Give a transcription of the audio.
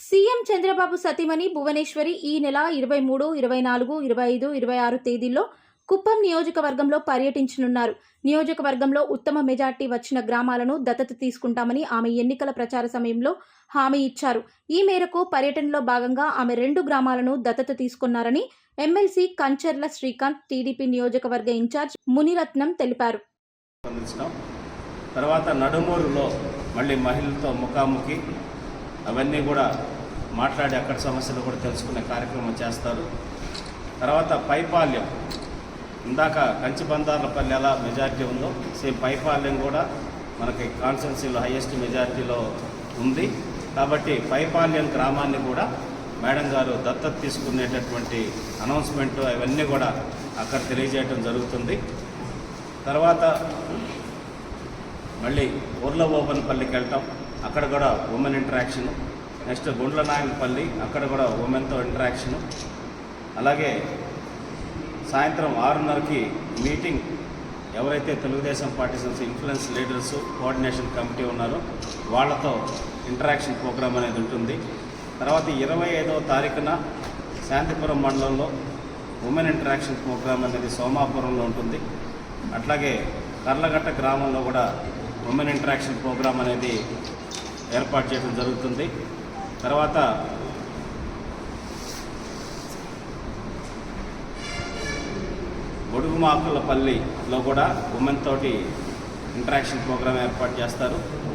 CM Chandrababu సతీమణి భువనేశ్వరి ఈ నెల 23, 24, 25, 26 తేదీల్లో కుప్పం నియోజకవర్గంలో పర్యటించనున్నారు. నియోజకవర్గంలో ఉత్తమ మెజార్టీ వచ్చిన గ్రామాలను దత్తత తీసుకుంటామని ఆమె ఎన్నికల ప్రచార సమయంలో హామీ ఇచ్చారు. ఈ మేరకు పర్యటనలో భాగంగా ఆమె 2 గ్రామాలను దత్తత తీసుకున్నారని ఎమ్మెల్సీ కంచర్ల శ్రీకాంత్, టీడీపీ నియోజకవర్గ ఇన్ఛార్జ్ మునిరత్నం తెలిపారు. తర్వాత నడుమూరులో మళ్ళీ మహిళలతో ముఖాముఖి అవన్నీ కూడా మాట్లాడి అక్కడ సమస్యలు కూడా తెలుసుకునే కార్యక్రమం చేస్తారు. తర్వాత పైపాల్యం, ఇందాక కంచిబందార్లపల్లి ఎలా మెజారిటీ ఉందో సేమ్ పైపాల్యం కూడా మనకి కాన్స్టిట్యున్సీలో హైయెస్ట్ మెజారిటీలో ఉంది. కాబట్టి పైపాల్యం గ్రామాన్ని కూడా మేడం గారు దత్తత తీసుకునేటటువంటి అనౌన్స్మెంట్ అవన్నీ కూడా అక్కడ తెలియజేయడం జరుగుతుంది. తర్వాత మళ్ళీ ఊర్లబోబనపల్లికి వెళ్తాం, అక్కడ కూడా ఉమెన్ ఇంటరాక్షను. నెక్స్ట్ గుండ్లనాయనపల్లి, అక్కడ కూడా ఉమెన్తో ఇంటరాక్షను. అలాగే సాయంత్రం 6:30కి మీటింగ్, ఎవరైతే Telugu Desam party influence leaders coordination committee ఉన్నారో వాళ్ళతో ఇంటరాక్షన్ ప్రోగ్రామ్ అనేది ఉంటుంది. తర్వాత 25వ తారీఖున శాంతిపురం మండలంలో ఉమెన్ ఇంటరాక్షన్ ప్రోగ్రామ్ అనేది సోమాపురంలో ఉంటుంది. అట్లాగే కర్లగట్ట గ్రామంలో కూడా ఉమెన్ ఇంటరాక్షన్ ప్రోగ్రామ్ అనేది ఏర్పాటు చేయడం జరుగుతుంది. తర్వాత బొడుగుమాకులపల్లిలో కూడా ఉమెన్ తోటి ఇంటరాక్షన్ ప్రోగ్రామ్ ఏర్పాటు చేస్తారు.